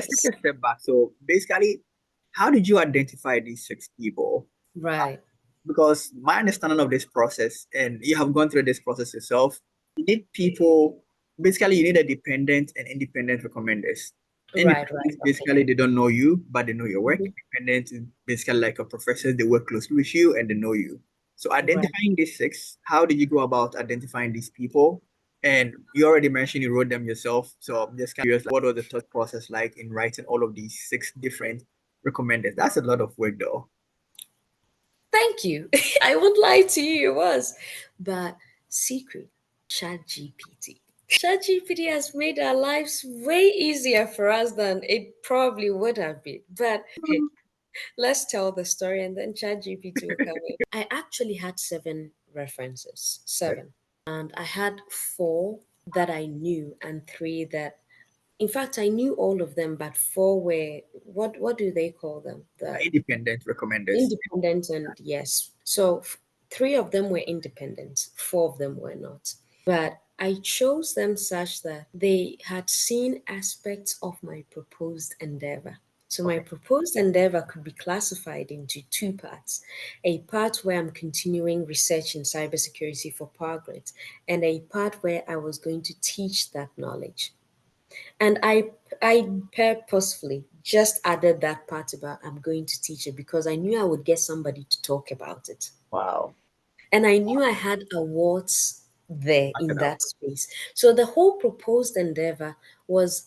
Let's take a step back. So basically, how did you identify these six people? Right. Because my understanding of this process, and you have gone through this process yourself, you need people, basically, you need a dependent and independent recommenders. Right, right. Independent, Okay. basically, they don't know you, but they know your work. Mhm. Independent is basically like a professor, they work closely with you and they know you. So Right. identifying these six, how did you go about identifying these people? And you already mentioned you wrote them yourself. So I'm just kind of curious, like, what was the thought process like in writing all of these six different recommenders? That's a lot of work, though. Thank you. I won't lie to you, it was. But secret, ChatGPT. ChatGPT has made our lives way easier for us than it probably would have been. But hey, let's tell the story and then ChatGPT will come in. I actually had seven references, seven. And I had four that I knew and three that, in fact, I knew all of them, but four were, what do they call them? The Independent recommenders. independent, and yes. So three of them were independent, four of them were not. But I chose them such that they had seen aspects of my proposed endeavor. So my Okay. proposed endeavor could be classified into two parts. A part where I'm continuing research in cybersecurity for power grids, and a part where I was going to teach that knowledge. And I purposefully just added that part about I'm going to teach it because I knew I would get somebody to talk about it. Wow. And I knew I had awards there Back in it up. that space. So the whole proposed endeavor was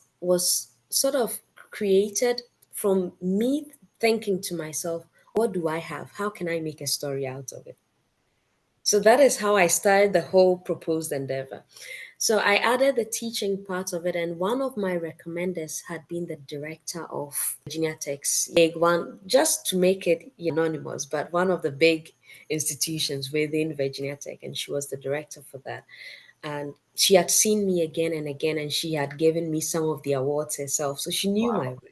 sort of created from me thinking to myself, what do I have? How can I make a story out of it? So that is how I started the whole proposed endeavor. So I added the teaching part of it, and one of my recommenders had been the director of Virginia Tech's big one, just to make it anonymous, but one of the big institutions within Virginia Tech, and she was the director for that. And she had seen me again and again, and she had given me some of the awards herself, so she knew my Wow. work.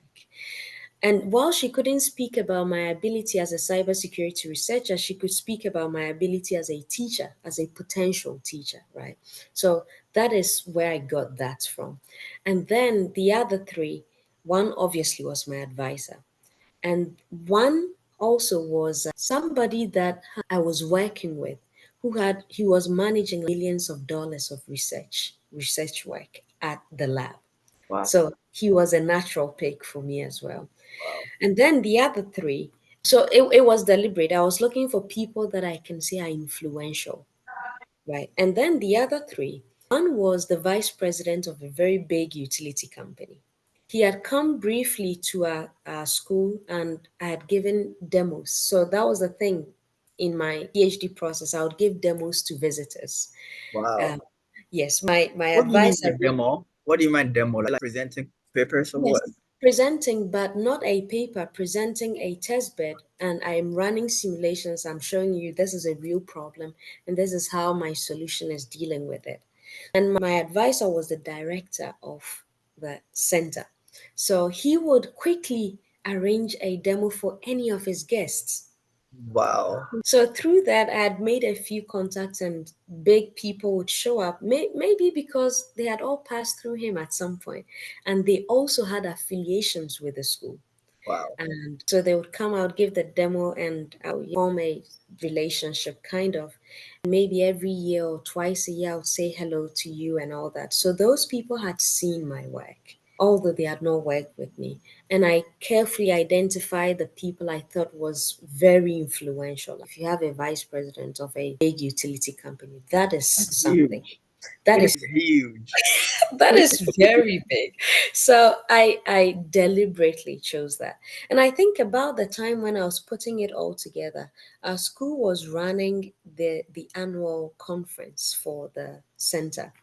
And while she couldn't speak about my ability as a cybersecurity researcher, she could speak about my ability as a teacher, as a potential teacher, right? So that is where I got that from. And then the other three, one obviously was my advisor. And one also was somebody that I was working with he was managing millions of dollars of research work at the lab. Wow. So he was a natural pick for me as well. Wow. And then the other three, so it was deliberate. I was looking for people that I can say are influential, right? And then the other three, one was the vice president of a very big utility company. He had come briefly to our school and I had given demos. So that was the thing in my PhD process. I would give demos to visitors. Wow. Um, yes, my What do you mean advisor by demo? What do you mean demo? Like presenting papers or what? Yes, presenting, but not a paper, presenting a test bed. And I'm running simulations. I'm showing you this is a real problem, and this is how my solution is dealing with it. And my advisor was the director of the center. So he would quickly arrange a demo for any of his guests. Wow. So through that, I had made a few contacts, and big people would show up. Maybe because they had all passed through him at some point, and they also had affiliations with the school. Wow. And so they would come out, give the demo, and I would form a relationship, kind of. Maybe every year or twice a year, I would say hello to you and all that. So those people had seen my work, although they had not worked with me. And I carefully identified the people I thought was very influential. If you have a vice president of a big utility company, that is That's something. huge. That It is is huge. that is very big. So I deliberately chose that. And I think about the time when I was putting it all together, our school was running the annual conference for the center.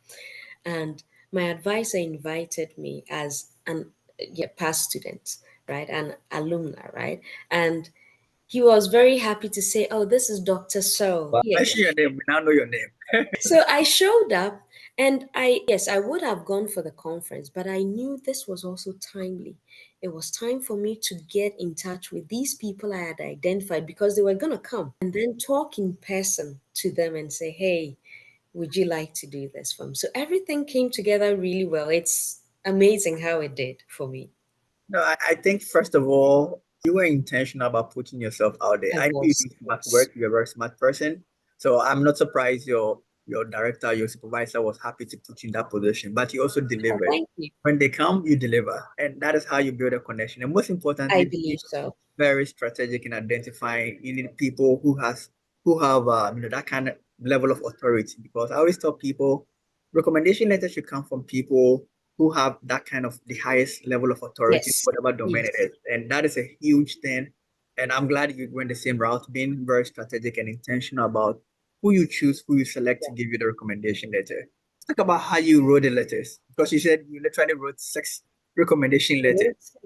And my advisor invited me as an past student, right? An alumna, right? And he was very happy to say, "Oh, this is Dr. So." Wow. Yeah. Mention your name. We now know your name. So I showed up, and yes, I would have gone for the conference, but I knew this was also timely. It was time for me to get in touch with these people I had identified because they were going to come and then talk in person to them and say, "Hey, would you like to do this for me?" So everything came together really well. It's amazing how it did for me. No, I think first of all, you were intentional about putting yourself out there. I I know you was, do smart yes. work, you're a very smart person. So I'm not surprised your director, your supervisor was happy to put you in that position, but you also Oh, delivered. thank you. When they come, you deliver. And that is how you build a connection. And most I importantly, believe so. very strategic in identifying you need people who have that kind of level of authority because I always tell people recommendation letters should come from people who have that kind of the highest level of authority in Yes, whatever domain it yes. is, and that is a huge thing. And I'm glad you went the same route, being very strategic and intentional about who you choose, who you select to give you the recommendation letter. Talk about how you wrote the letters because you said you literally wrote 6 recommendation letters.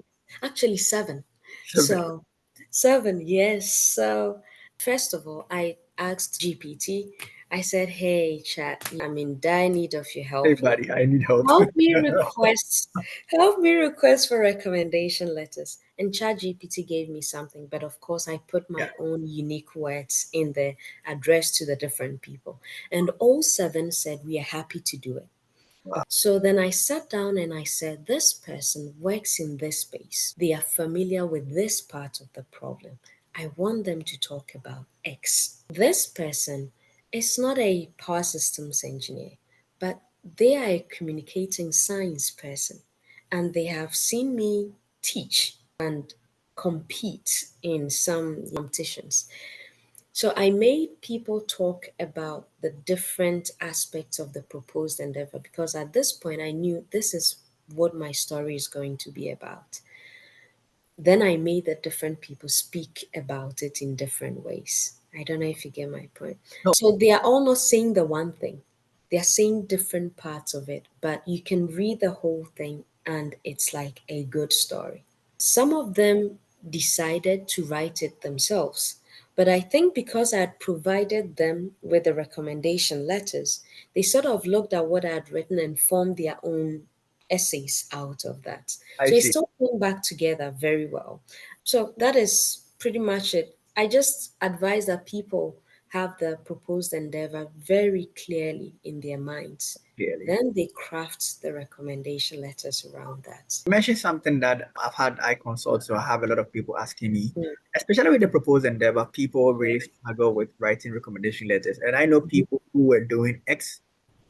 Actually, seven. So So, seven, yes. So, first of all, I asked GPT, I said, hey, chat, I'm in dire need of your help here. everybody, I need help. Help me request, help me request for recommendation letters. And ChatGPT gave me something, but of course I put Yeah. my own unique words in there addressed to the different people. And all seven said we are happy to do it. So then I sat down and I said, this person works in this space. They are familiar with this part of the problem. I want them to talk about X. This person is not a power systems engineer, but they are a communicating science person. And they have seen me teach and compete in some competitions. So I made people talk about the different aspects of the proposed endeavor because at this point I knew this is what my story is going to be about. Then I made the different people speak about it in different ways. I don't know if you get my point. No, So they are all not saying the one thing, they are saying different parts of it, but you can read the whole thing and it's like a good story. Some of them decided to write it themselves. But I think because I had provided them with the recommendation letters, they sort of looked at what I had written and formed their own essays out of that. I So it see. still came back together very well. So that is pretty much it. I just advise that people have the proposed endeavor very clearly in their minds. Clearly. Then they craft the recommendation letters around that. You mentioned something that I've had I consult, so I have a lot of people asking me, Mm. especially with the proposed endeavor, people really struggle with writing recommendation letters. And I know Mhm. people who were doing X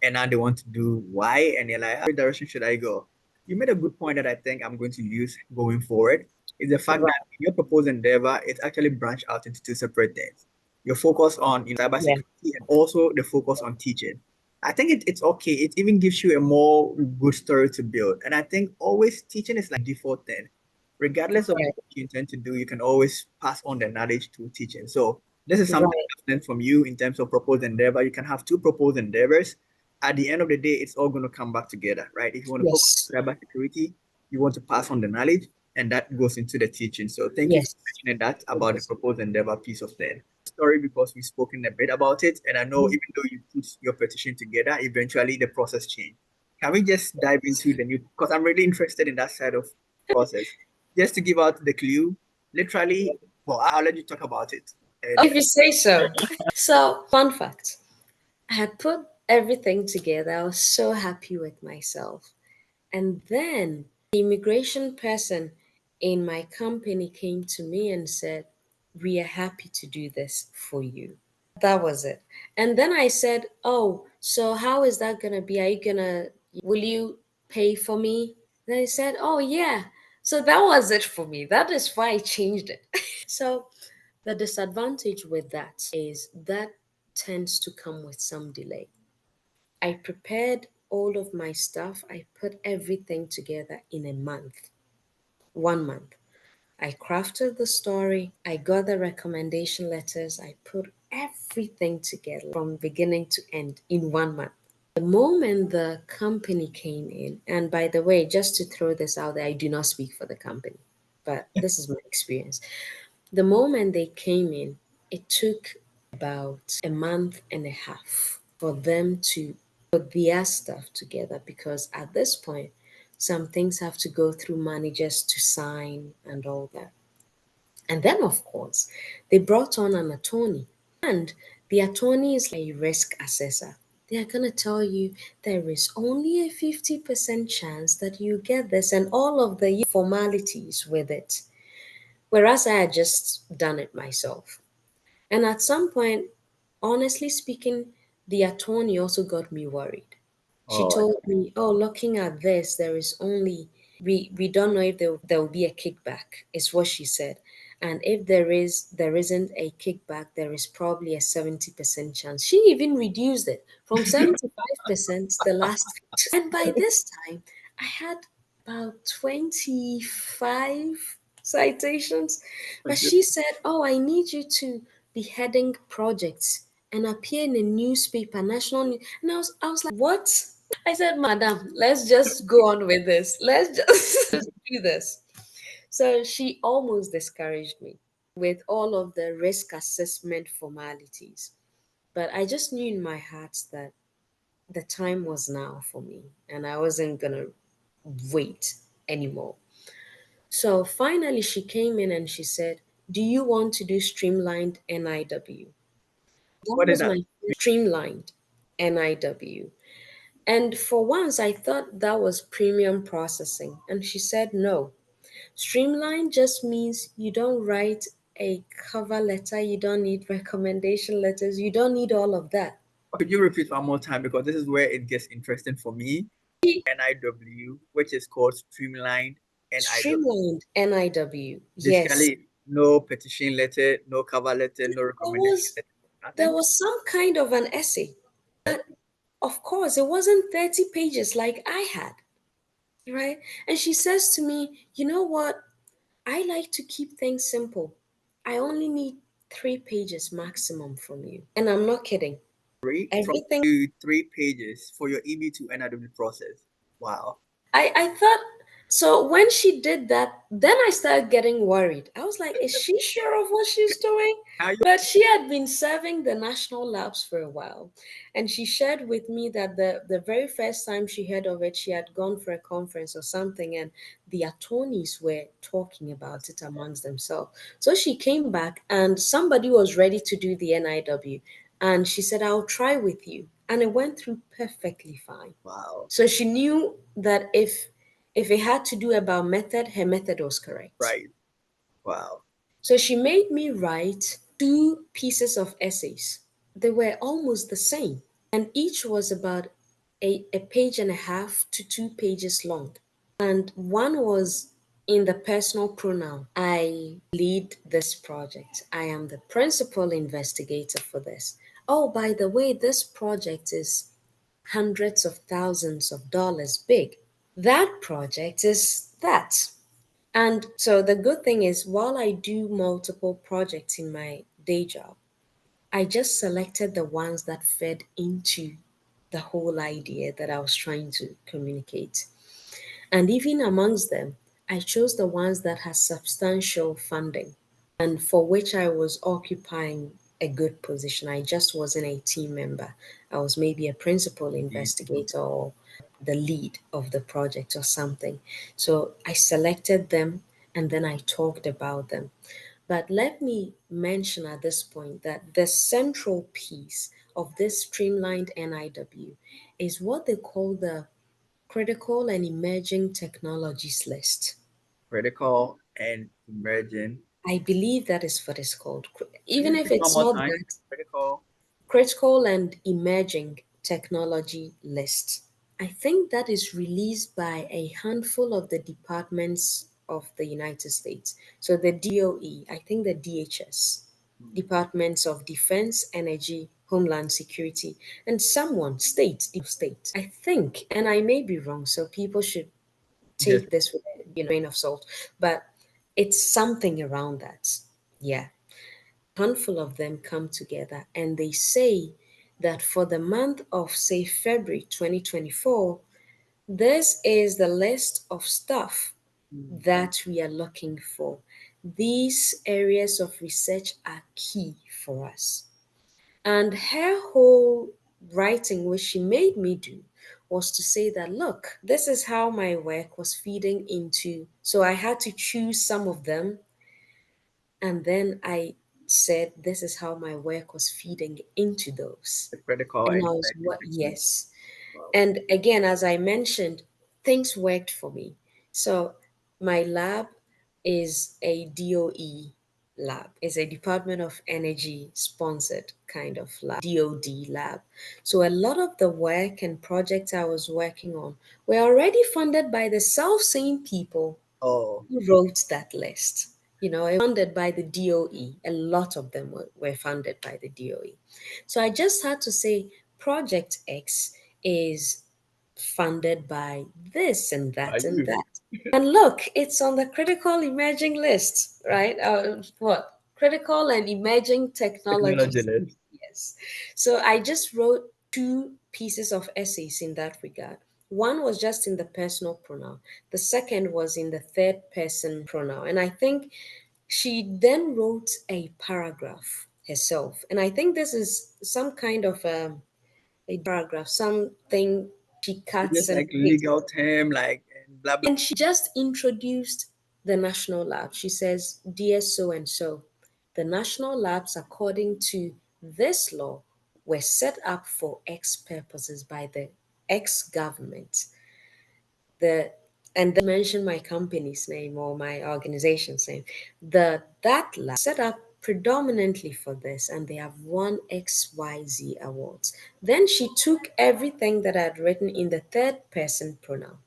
and now they want to do Y, and they're like, "Ah, which direction should I go?" You made a good point that I think I'm going to use going forward is the fact Right. that in your proposed endeavor, it's actually branched out into two separate things. Your focus on Yeah. cybersecurity and also the focus on teaching. I think it's okay. It even gives you a more good story to build. And I think always teaching is like default thing. Regardless of Right. what you intend to do, you can always pass on the knowledge to teaching. So this is something Right. I've learned from you in terms of proposed endeavor. You can have two proposed endeavors. At the end of the day, it's all going to come back together, right? If you want to focus Yes. on cybersecurity, you want to pass on the knowledge, and that goes into the teaching. So thank you for Yes. mentioning that about the proposed endeavor piece of that story because we've spoken a bit about it. And I know Mhm. even though you put your petition together, eventually the process changed. Can we just dive into the new? Because I'm really interested in that side of process. Just to give out the clue, literally, well, I'll let you talk about it. And If you say so. So, fun fact, I had put everything together. I was so happy with myself. And then the immigration person in my company came to me and said, we are happy to do this for you. That was it. And then I said, oh, so how is that going to be? Are you going to, will you pay for me? And I said, oh, yeah. So that was it for me. That is why I changed it. So the disadvantage with that is that tends to come with some delay. I prepared all of my stuff, I put everything together in a month, 1 month. I crafted the story, I got the recommendation letters, I put everything together from beginning to end in 1 month. The moment the company came in, and by the way, just to throw this out there, I do not speak for the company, but this is my experience. The moment they came in, it took about a month and a half for them to put their stuff together because at this point, some things have to go through managers to sign and all that. And then, of course, they brought on an attorney, and the attorney is like a risk assessor. they're going to tell you there is only a 50% chance that you get this and all of the formalities with it. Whereas I had just done it myself. And at some point, honestly speaking, the attorney also got me worried. She Oh, told me, "Oh, looking at this, there is only we don't know if there will be a kickback," is what she said. And if there isn't a kickback, there is probably a 70% chance. She even reduced it from 75% the last. And by this time, I had about 25 citations. But she said, "Oh, I need you to be heading projects and appear in a newspaper, national news." And I was like, "What?" I said, "Madam, let's just go on with this. Let's just, just do this." So she almost discouraged me with all of the risk assessment formalities. But I just knew in my heart that the time was now for me and I wasn't going to wait anymore. So finally, she came in and she said, "Do you want to do streamlined NIW?" That what did was that? my streamlined NIW. And for once, I thought that was premium processing. And she said, "No. Streamline just means you don't write a cover letter, you don't need recommendation letters, you don't need all of that." Could you repeat one more time? Because this is where it gets interesting for me. NIW, which is called Streamlined NIW. Streamlined NIW, yes. Basically, no petition letter, no cover letter, no There recommendation was letter, there nothing. was some kind of an essay. Of course, it wasn't 30 pages like I had, right? And she says to me, "You know what? I like to keep things simple. I only need 3 pages maximum from you." And I'm not kidding. From Everything 3 pages for your EB-2 NIW process. Wow. I thought so when she did that, then I started getting worried. I was like, is she sure of what she's doing? Now you But she had been serving the national labs for a while. And she shared with me that the very first time she heard of it, she had gone for a conference or something, and the attorneys were talking about it amongst themselves. So she came back, and somebody was ready to do the NIW. And she said, "I'll try with you." And it went through perfectly fine. wow. So she knew that if it had to do about method, her method was correct. Right. Wow. So she made me write 2 pieces of essays. They were almost the same, and each was about a page and a half to 2 pages long. And one was in the personal pronoun. "I lead this project. I am the principal investigator for this. Oh, by the way, this project is hundreds of thousands of dollars big. That project is that." And so the good thing is, while I do multiple projects in my day job, I just selected the ones that fed into the whole idea that I was trying to communicate. And even amongst them, I chose the ones that had substantial funding and for which I was occupying a good position. I just wasn't a team member. I was maybe a principal Mm. investigator or the lead of the project or something. So I selected them and then I talked about them. But let me mention at this point that the central piece of this streamlined NIW is what they call the critical and emerging technologies list. Critical and emerging. I believe that is what it's called. Can you Even if repeat one it's more not time? that, Critical. critical and emerging technology list. I think that is released by a handful of the departments of the United States. So the DOE, I think the DHS, Departments of Defense, Energy, Homeland Security, and someone, state. I think, and I may be wrong, so people should Yes. take this with a grain of salt, but it's something around that. Yeah. A handful of them come together and they say that for the month of, say, February 2024, this is the list of stuff that we are looking for. These areas of research are key for us. And her whole writing, which she made me do, was to say that, look, this is how my work was feeding into. So I had to choose some of them and then I said this is how my work was feeding into those. The critical And and I was emerging what technology. yes. Wow. And again, as I mentioned, things worked for me. So my lab is a DOE lab, is a Department of Energy sponsored kind of lab, DOD lab. So a lot of the work and projects I was working on were already funded by the self same people Oh, who wrote that list. It was funded by the DOE. A lot of them were funded by the DOE. So I just had to say Project X is funded by this and are that and you that. And look, it's on the critical emerging list, right? What? Critical and emerging technology technologies. list? Yes. So I just wrote two pieces of essays in that regard. One was just in the personal pronoun, the second was in the third person pronoun. And I think she then wrote a paragraph herself. And I think this is some kind of a paragraph, something she cuts Just and like pastes. legal term, like and blah blah. And she just introduced the national lab. She says, Dear so and so, the national labs, according to this law, were set up for X purposes by the X government. The and then mention my company's name or my organization's name. That lab set up predominantly for this, and they have won XYZ awards. Then she took everything that I had written in the third person pronoun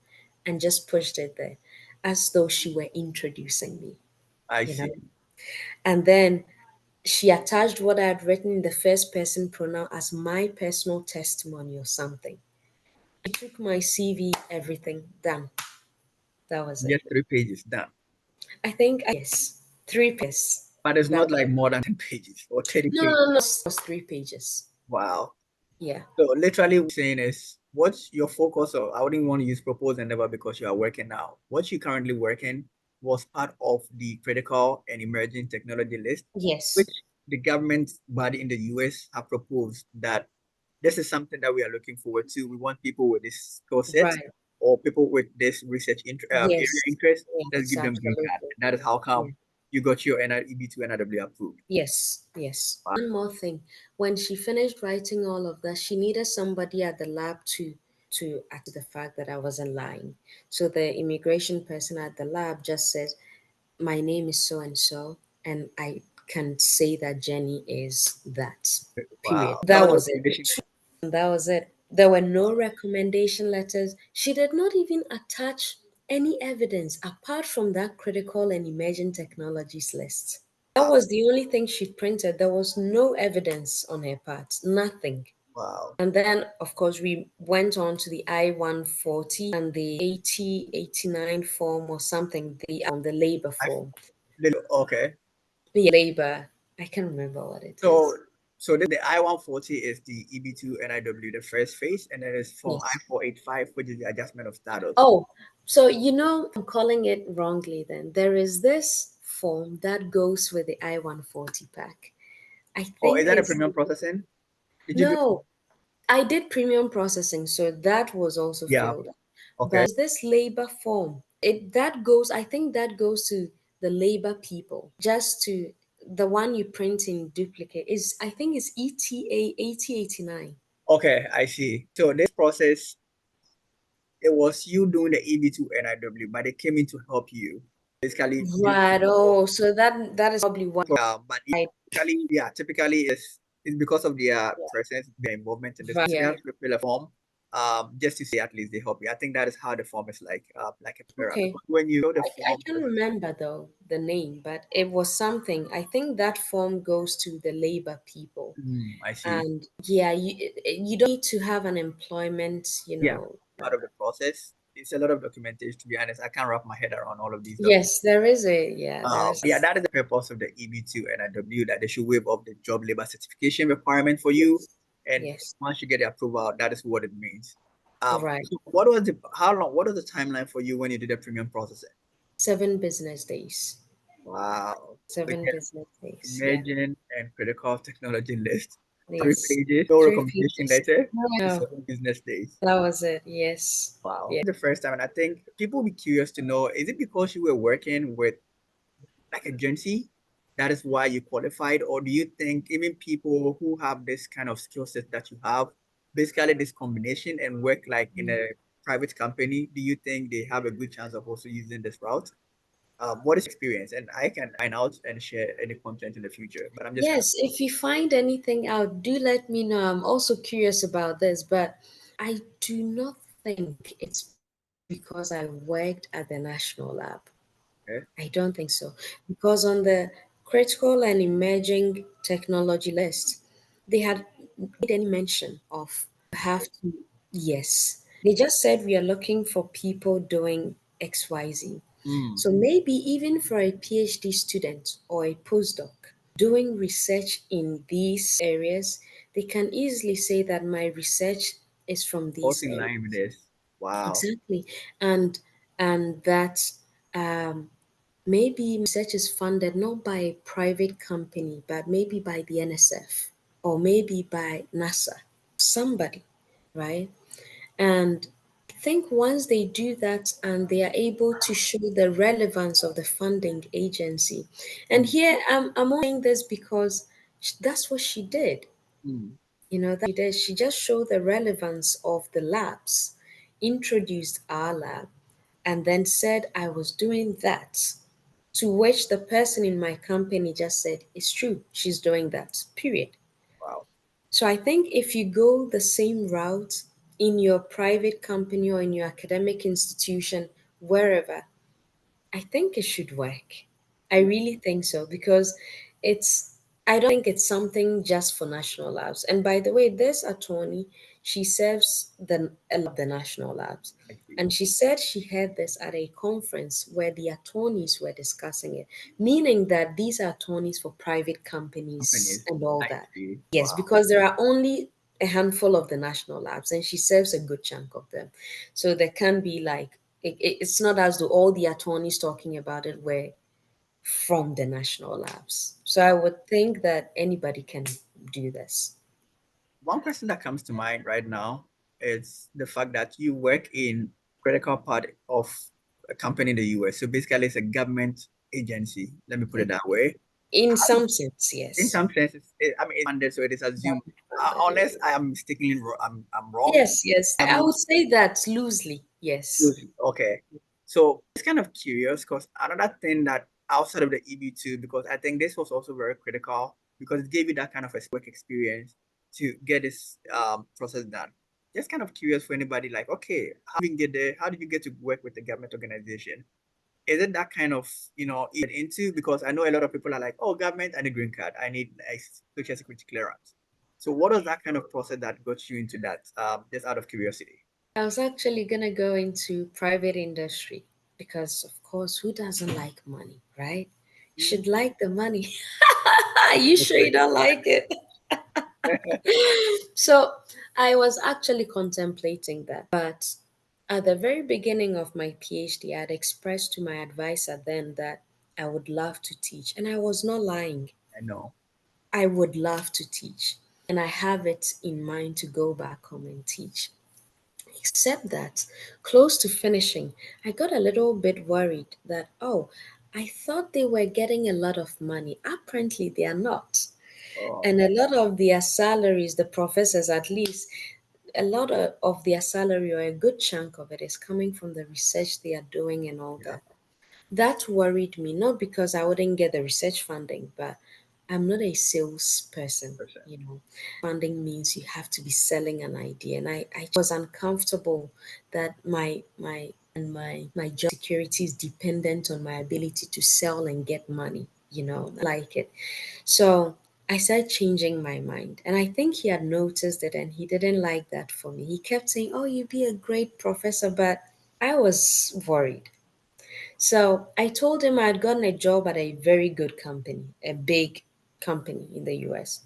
and just pushed it there as though she were introducing me, I you know. see. And then she attached what I had written in the first person pronoun as my personal testimony or something. She took my CV, everything done. That was it. Just 3 pages done. I think, yes, 3 pages. But it's That not like more than 10 pages or 30 no, pages. no, no, it was 3 pages. Wow. Yeah. So literally what you're saying is what's your focus of I wouldn't want to use propose and never because you are working now. What you currently working was part of the critical and emerging technology list, which Yes. the government body in the US have proposed that this is something that we are looking forward to. We want people with this skill set Right. or people with this area Yes. interest. Let's Yes. give them green card. Absolutely. And that is how Yeah. come you got your EB-2 NIW approved. Yes. Yes. Wow. One more thing. When she finished writing all of that, she needed somebody at the lab to act the fact that I wasn't lying. So the immigration person at the lab just said, "My name is so and so, and I can say that Jenny is that." Period. Wow. That That was a was it. recommendation. That was it. There were no recommendation letters. She did not even attach any evidence apart from that critical and emerging technologies list. That was the only thing she printed. There was no evidence on her part, nothing. Wow. And then, of course, we went on to the I-140 and the 8089 form or something, the labor I, form. okay. The labor, I can't remember what it So is. so the I-140 is the EB-2 NIW, the first phase, and then it's Form Yes. I-485, which is the adjustment of status. Oh, so I'm calling it wrongly then. There is this form that goes with the I-140 pack. I Oh, is think that a it's premium processing? Did you do? no, I did premium processing, so that was also Yeah. filled. Okay. But this labor form, I think that goes to the labor people, just to the one you print in duplicate is I think it's ETA 8089. Okay, I see. So this process, it was you doing the EB-2 NIW, but they came in to help you. Basically, do Right. Oh, so that is probably what but I typically it's because of their presence, their involvement in this. right So they here. have to fill a form, just to say at least they help you. I think that is how the form is like a mirror. Okay. Because when you know the I form, can't remember though the name, but it was something. I think that form goes to the labor people. I see. And yeah, you don't need to have an employment, Yeah, part of the process. It's a lot of documentation, to be honest. I can't wrap my head around all of these documents. Yes, there is there is Yeah, that is the purpose of the EB-2 NIW, that they should waive off the job labor certification requirement for you. yes. And Yes. once you get the approval, that is what it means. Right. So what was the timeline for you when you did the premium processing? 7 business days. Wow. Seven Again, business days. Yeah. emerging and critical technology list, three Yes. pages, no Three recommendation pages. letter, to No, 7 business days. that was it. Yes. Wow. Yeah. The first time, and I think people will be curious to know, is it because you were working with like agency? that is why you qualified? Or do you think even people who have this kind of skill set that you have, basically this combination and work like in a private company, do you think they have a good chance of also using this route? What is your experience? And I can find out and share any content in the future, but I'm just kind of Yes, if you find anything out, do let me know. I'm also curious about this, but I do not think it's because I worked at the National Lab. okay. I don't think so. Because on the critical and emerging technology list, they had made any mention of have to, yes. They just said we are looking for people doing XYZ. Mm, So maybe even for a PhD student or a postdoc doing research in these areas, they can easily say that my research is from falls these in line with areas. this. Wow. Exactly. And that maybe research is funded not by a private company, but maybe by the NSF or maybe by NASA, somebody, right? And I think once they do that and they are able to show the relevance of the funding agency, and Mm, here I'm only saying this because that's what she did. mm, You know, that she did. She just showed the relevance of the labs, introduced our lab, and then said I was doing that. To which the person in my company just said, it's true, she's doing that, period. wow. So I think if you go the same route in your private company or in your academic institution, wherever, I think it should work. I really think so because it's, I don't think it's something just for national labs. And by the way, this attorney, she serves a lot of the national labs. I see. And she said she heard this at a conference where the attorneys were discussing it, meaning that these are attorneys for private companies Companies. and all I that. see. Yes, Wow. because there are only a handful of the national labs, and she serves a good chunk of them. So there can be like it's not as though all the attorneys talking about it were from the national labs. So I would think that anybody can do this. One question that comes to mind right now is the fact that you work in critical part of a company in the US. So basically, it's a government agency. Let me put it that way. In How do some sense, in yes. some senses, I mean, it's funded, so it is assumed. Government funded, Unless yes. I am mistakenly wrong, I'm wrong. Yes, yes. I Um, would say that loosely, yes. okay. So it's kind of curious because another thing that outside of the EB-2, because I think this was also very critical because it gave you that kind of a work experience to get this process done. Just kind of curious for anybody like, okay, how did you get there? How did you get to work with the government organization? Is it that kind of, into? Because I know a lot of people are like, oh, government, I need green card. I need a social security clearance. So what was that kind of process that got you into that? Just out of curiosity. I was actually gonna go into private industry because, of course, who doesn't like money, right? You should like the money. Are you sure you don't like it? So I was actually contemplating that. But at the very beginning of my PhD, I had expressed to my advisor then that I would love to teach. And I was not lying. I know. I would love to teach. And I have it in mind to go back home and teach. Except that close to finishing, I got a little bit worried that, oh, I thought they were getting a lot of money. Apparently, they are not. Oh, And a lot of their salaries, the professors at least, a lot of their salary or a good chunk of it is coming from the research they are doing and all yeah, that. That worried me, not because I wouldn't get the research funding, but I'm not a salesperson, percent. you know. Funding means you have to be selling an idea. And I was uncomfortable that my job security is dependent on my ability to sell and get money, like it. So I started changing my mind. And I think he had noticed it and he didn't like that for me. He kept saying, oh, you'd be a great professor, but I was worried. So I told him I had gotten a job at a very good company, a big company in the US.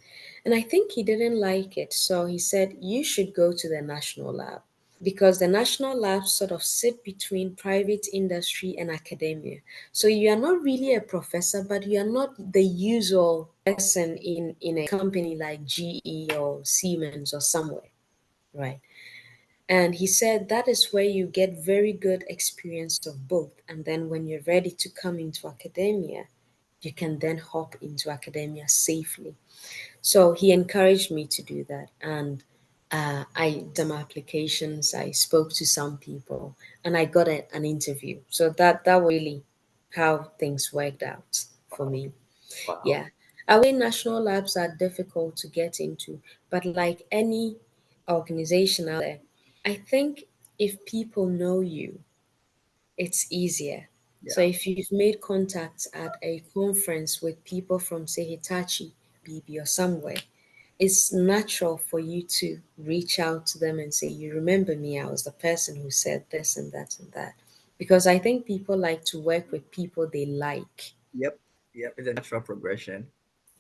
And I think he didn't like it. So he said, you should go to the national lab because the national labs sort of sit between private industry and academia. So you are not really a professor, but you are not the usual person in a company like GE or Siemens or somewhere, right? And he said that is where you get very good experience of both. And then when you're ready to come into academia, you can then hop into academia safely. So he encouraged me to do that. And I did some applications, I spoke to some people, and I got an interview. So that was really how things worked out for Wow. me. Wow. Yeah. I would say national labs are difficult to get into, but like any organization out there, I think if people know you, it's easier. So Yeah. if you've made contacts at a conference with people from, say, Hitachi, BB, or somewhere, it's natural for you to reach out to them and say, you remember me, I was the person who said this and that and that. Because I think people like to work with people they like. Yep. Yep. It's a natural progression.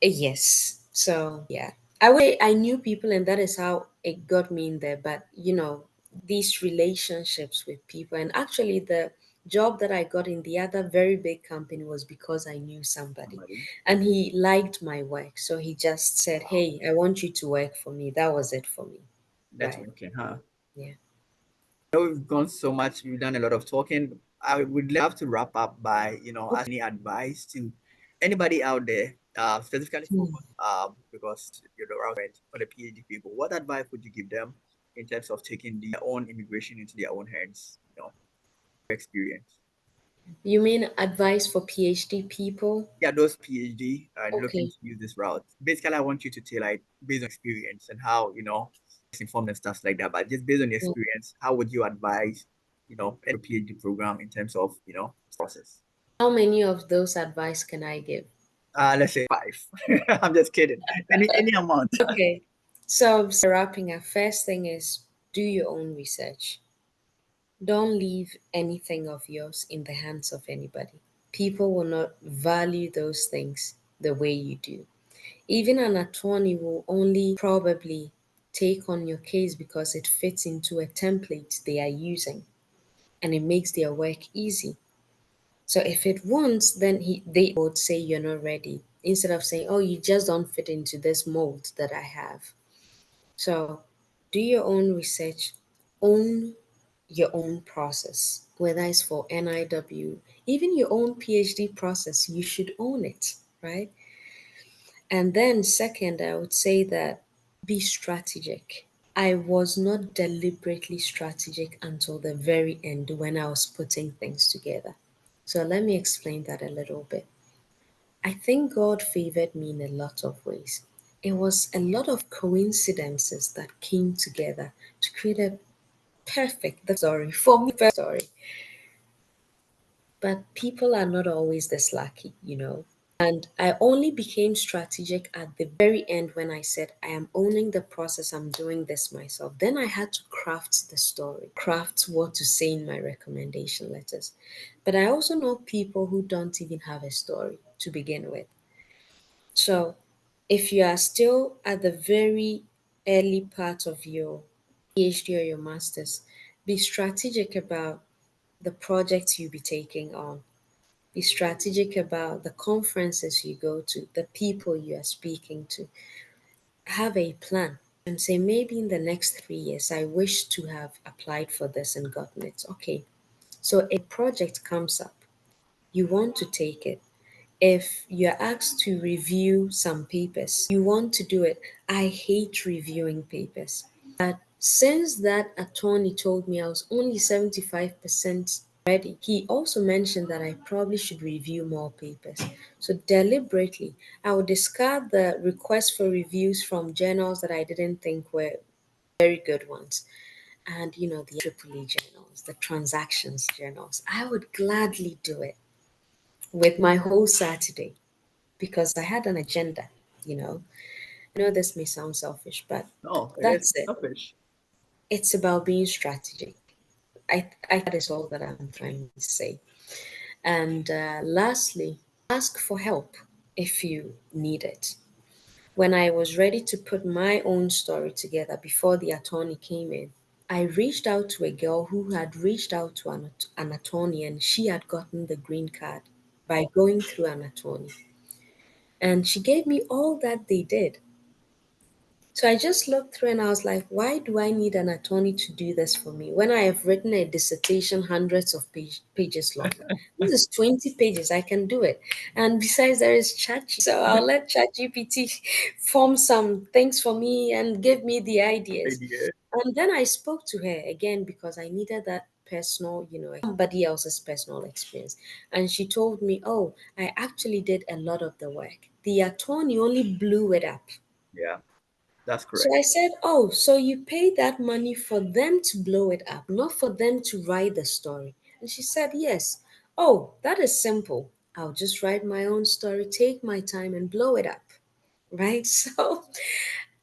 Yes. So yeah, I would say I knew people, and that is how it got me in there. But these relationships with people, and actually the job that I got in the other very big company was because I knew somebody, Somebody. and he liked my work, so he just said, Wow. "Hey, I want you to work for me." That was it for me, right? Networking, huh? Yeah. Know we've gone so much, we've done a lot of talking. I would love to wrap up by, Okay. asking any advice to anybody out there, specifically for Hmm. because you're the right for the PhD people. What advice would you give them in terms of taking their own immigration into their own hands? Experience. You mean advice for PhD people? Yeah, those PhD and looking Okay. to use this route. Basically, I want you to tell like based on experience and how informed and stuff like that. But just based on your Yeah. experience, how would you advise a PhD program in terms of process? How many of those advice can I give? Let's say five. I'm just kidding. Any amount. Okay. So, wrapping up, first thing is do your own research. Don't leave anything of yours in the hands of anybody. People will not value those things the way you do. Even an attorney will only probably take on your case because it fits into a template they are using and it makes their work easy. So if it won't, then they would say you're not ready instead of saying, oh, you just don't fit into this mold that I have. So do your own research, own your own process, whether it's for NIW, even your own PhD process, you should own it, right? And then, second, I would say that be strategic. I was not deliberately strategic until the very end when I was putting things together. So let me explain that a little bit. I think God favored me in a lot of ways. It was a lot of coincidences that came together to create a perfect story for me. Story. But people are not always this lucky. And I only became strategic at the very end when I said, I am owning the process, I'm doing this myself. Then I had to craft the story, craft what to say in my recommendation letters. But I also know people who don't even have a story to begin with. So if you are still at the very early part of your PhD or your master's, be strategic about the projects you'll be taking on. Be strategic about the conferences you go to, the people you are speaking to. Have a plan and say, maybe in the next 3 years, I wish to have applied for this and gotten it. Okay. So a project comes up, you want to take it. If you're asked to review some papers, you want to do it. I hate reviewing papers. But since that attorney told me I was only 75% ready, he also mentioned that I probably should review more papers. So deliberately, I would discard the request for reviews from journals that I didn't think were very good ones. And the AAA journals, the transactions journals, I would gladly do it with my whole Saturday because I had an agenda, you know. I know this may sound selfish, but No, it is that's it. selfish. It's about being strategic. I that is all that I'm trying to say. And lastly, ask for help if you need it. When I was ready to put my own story together before the attorney came in, I reached out to a girl who had reached out to an attorney and she had gotten the green card by going through an attorney. And she gave me all that they did. So I just looked through and I was like, why do I need an attorney to do this for me when I have written a dissertation hundreds of pages long? This is 20 pages. I can do it. And besides, there is ChatGPT. So I'll let ChatGPT form some things for me and give me the ideas. Idea. And then I spoke to her again because I needed that personal, somebody else's personal experience. And she told me, oh, I actually did a lot of the work. The attorney only blew it up. Yeah, that's So correct. I said, oh, so you paid that money for them to blow it up, not for them to write the story. And she said, yes. Oh, that is simple. I'll just write my own story, take my time, and blow it up. Right? So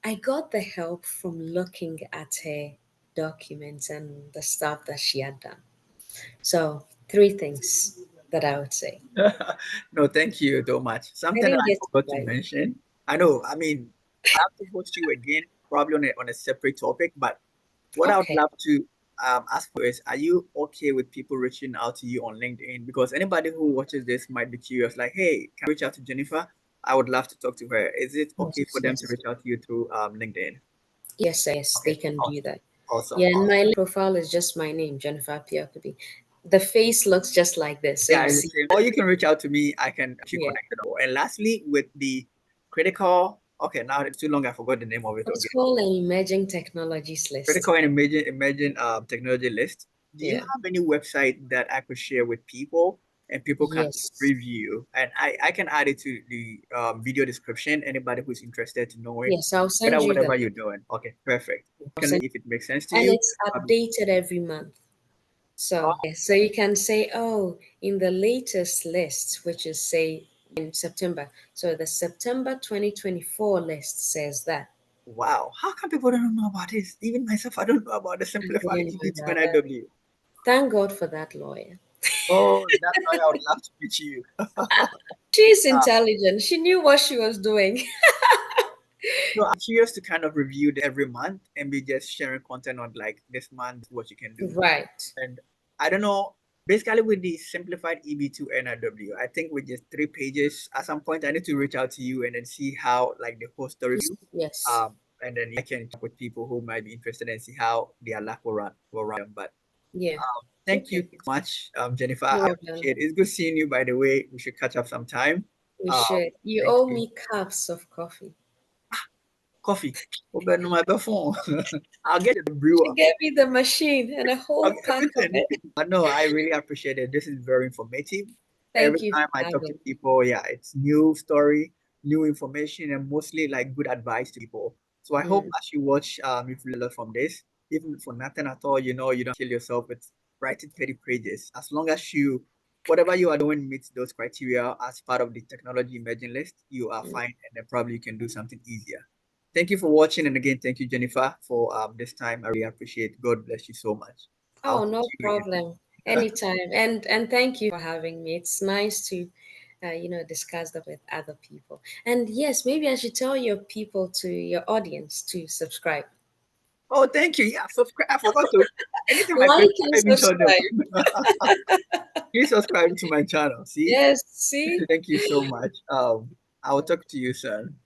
I got the help from looking at her documents and the stuff that she had done. So, three things that I would say. No, thank you so much. I Something that didn't I get to forgot to write. mention. I know, I mean, I have to host you again, probably on a separate topic, but what I would Okay. love to ask for is, are you okay with people reaching out to you on LinkedIn? Because anybody who watches this might be curious, like, hey, can I reach out to Jennifer? I would love to talk to her. Is it okay for Yes, them to yes. reach out to you through LinkedIn? Yes, yes, Okay, they can do awesome, that. awesome, Yeah, and my awesome. profile is just my name, Jennifer Piakobi. The face looks just like this, so Yeah, you it's the see. same. Or you can reach out to me. I can actually Yeah, connect it all. And lastly, with the critical, okay, now it's too long. I forgot the name of it it's again. called an emerging technologies list. Critical and emerging technology list. Do you Yeah. have any website that I could share with people and people can Yes. review? And I can add it to the video description. Anybody who's interested to know it, Yes, I'll send you the whatever you're link. doing. Okay, perfect. I'll Can send, if it makes sense to and you. it's Um, updated every month. So, oh, so you can say, oh, in the latest list, which is say in September. So the September 2024 list says that. wow, how come people don't know about this? Even myself, I don't know about the I simplified didn't know EB-2 about that. NIW. Thank God for that lawyer. Oh, that's why I would love to meet you. She's Uh, intelligent. She knew what she was doing. no, I'm curious to kind of review every month and be just sharing content on like this month, what you can do. Right. And I don't know, basically with the simplified EB2 NIW, I think with just 3 pages, at some point I need to reach out to you and then see how like the whole story view. Yes. And then I can talk with people who might be interested and see how their life will run. But Yeah. thank you Okay. so much, Jennifer. I No problem. appreciate it. It's good seeing you, by the way. We should catch up sometime. We Um, should. You thank owe you. me cups of coffee. Coffee. Open my phone. I'll get the She brewer. gave me the machine and a whole Okay, pack of listen, it. but no, I really appreciate it. This is very informative. Every Thank you time for I talk to having me. people, yeah, it's new story, new information, and mostly like good advice to people. So I hope Mm, as you watch, you learn a lot from this. Even for nothing at all, you don't kill yourself with writing 30 pages. As long as whatever you are doing meets those criteria as part of the technology emerging list, you are mm. fine, and then probably you can do something easier. Thank you for watching, and again, thank you, Jennifer, for this time. I really appreciate it. God bless you so much. I'll Oh, talk no to you problem. again. Anytime. And thank you for having me. It's nice to discuss that with other people. And yes, maybe I should tell your people to your audience to subscribe. Oh, thank you. Yeah, subscribe. I forgot to. Anytime I Like finish, and I even tell them. subscribe. Please subscribe to my channel. See? Yes, see? Thank you so much. I will talk to you soon.